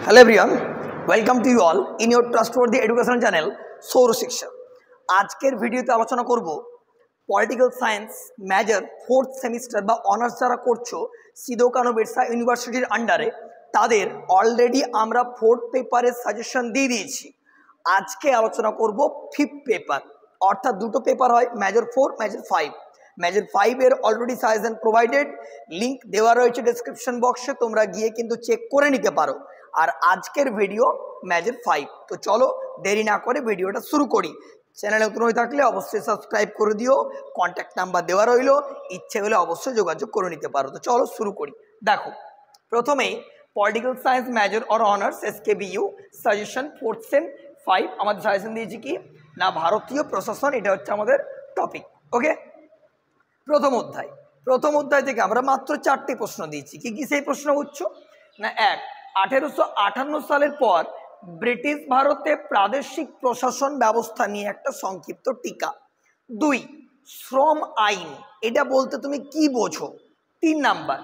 Hello everyone, welcome to you all in your trustworthy education channel সৌর শিক্ষা। আজকের ভিডিওতে আলোচনা করব political science major 4th semester বা অনার্স যারা করছো সিধু কানু বিরসা ইউনিভার্সিটির আন্ডারে তাদের অলরেডি আমরা 4th পেপারের সাজেশন দিয়ে দিয়েছি। আজকে আলোচনা করব 5th পেপার, অর্থাৎ দুটো পেপার হয় মেজর 4 মেজর 5। মেজর 5 এর অলরেডি সাজেশন প্রোভাইডেড, লিংক দেওয়া রয়েছে ডেসক্রিপশন বক্সে, তোমরা গিয়ে কিন্তু চেক করে নিতে পারো। আর আজকের ভিডিও মেজর 5। তো চলো দেরি না করে ভিডিওটা শুরু করি। চ্যানেলে নতুন হয়ে থাকলে অবশ্যই সাবস্ক্রাইব করে দিও, কন্ট্যাক্ট নাম্বার দেওয়া রইলো, ইচ্ছে হলে অবশ্যই যোগাযোগ করে নিতে পারো। তো চলো শুরু করি। দেখো, প্রথমেই political science major or honours SKBU suggestion 4th same 5 আমাদের সাজেশন দিয়েছি কি না ভারতীয় প্রশাসন, এটা হচ্ছে আমাদের টপিক। ওকে, প্রথম অধ্যায় থেকে আমরা মাত্র 4টি প্রশ্ন দিয়েছি। কি কি সেই প্রশ্ন বুঝছো না? 1, 1858 সালের পর ব্রিটিশ ভারতে প্রাদেশিক প্রশাসন ব্যবস্থা নিয়ে একটা সংক্ষিপ্ত টিকা। 2, শ্রম আইন, এটা বলতে তুমি কি বোঝো? 3 নাম্বার,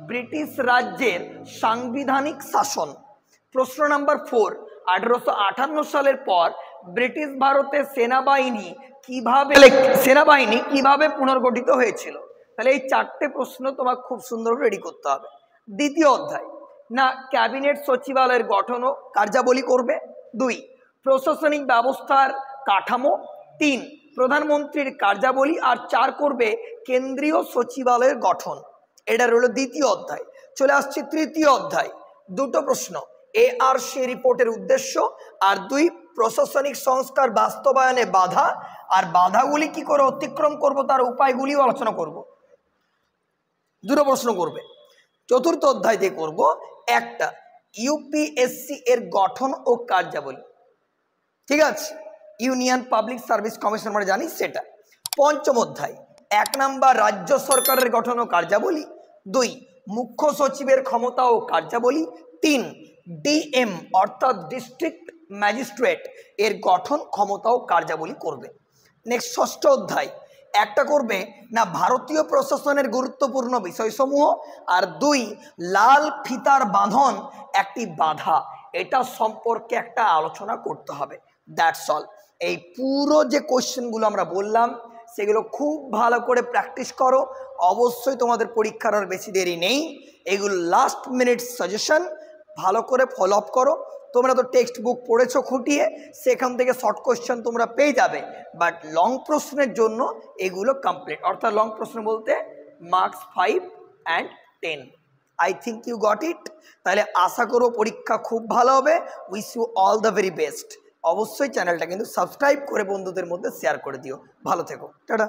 ব্রিটিশ রাজ্যের সাংবিধানিক শাসন। প্রশ্ন নাম্বার 4, 1858 সালের পর ব্রিটিশ ভারতে সেনাবাহিনী কিভাবে পুনর্গঠিত হয়েছিল। তাহলে এই 4টে প্রশ্ন তোমার খুব সুন্দর রেডি করতে হবে। দ্বিতীয় অধ্যায় না ক্যাবিনেট সচিবালয়ের গঠন ও কার্যাবলী করবে। 2, প্রশাসনিক ব্যবস্থার কাঠামো। 3, প্রধানমন্ত্রীর কার্যাবলী। আর 4 করবে কেন্দ্রীয় সচিবালয়ের গঠন। এটা রইল দ্বিতীয় অধ্যায়। চলে আসছে তৃতীয় অধ্যায়। দুটো প্রশ্ন, ARC রিপোর্টের উদ্দেশ্য, আর 2, প্রশাসনিক সংস্কার বাস্তবায়নে বাধা, আর বাধাগুলি কি করে অতিক্রম করব তার উপায়গুলিও আলোচনা করব। দুটো প্রশ্ন করবে। চতুর্থ অধ্যায় দিয়ে করব একটা UPSC এর গঠন ও কার্যাবলী, ঠিক আছে, ইউনিয়ন পাবলিক সার্ভিস কমিশন আমরা জানি সেটা। পঞ্চম অধ্যায় 1 নাম্বার রাজ্য সরকারের গঠন ও কার্যাবলী। 2, মুখ্য সচিবের ক্ষমতা ও কার্যাবলী। 3, DM অর্থাৎ ডিস্ট্রিক্ট ম্যাজিস্ট্রেট এর গঠন, ক্ষমতা ও কার্যাবলী করবে। নেক্সট ষষ্ঠ অধ্যায় একটা করবে না ভারতীয় প্রশাসনের গুরুত্বপূর্ণ বিষয়সমূহ, আর 2, লাল ফিতার বাঁধন একটি বাধা, এটা সম্পর্কে একটা আলোচনা করতে হবে। That's all. এই পুরো যে কোশ্চেনগুলো আমরা বললাম সেগুলো খুব ভালো করে প্র্যাকটিস করো। অবশ্যই তোমাদের পরীক্ষার আর বেশি দেরি নেই। এগুলো লাস্ট মিনিট সাজেশন, ভালো করে ফলো আপ করো। তোমরা তো টেক্সট বুক পড়েছো খুঁটিয়ে, সেখান থেকে শর্ট কোশ্চেন তোমরা পেয়ে যাবে, বাট লং প্রশ্নের জন্য এগুলো কমপ্লিট, অর্থাৎ লং প্রশ্ন বলতে marks 5 and 10। I think you got it. তাহলে আশা করো পরীক্ষা খুব ভালো হবে। Wish you all the very best. অবশ্যই চ্যানেলটা কিন্তু সাবস্ক্রাইব করে বন্ধুদের মধ্যে শেয়ার করে দিও। ভালো থেকো, টাটা।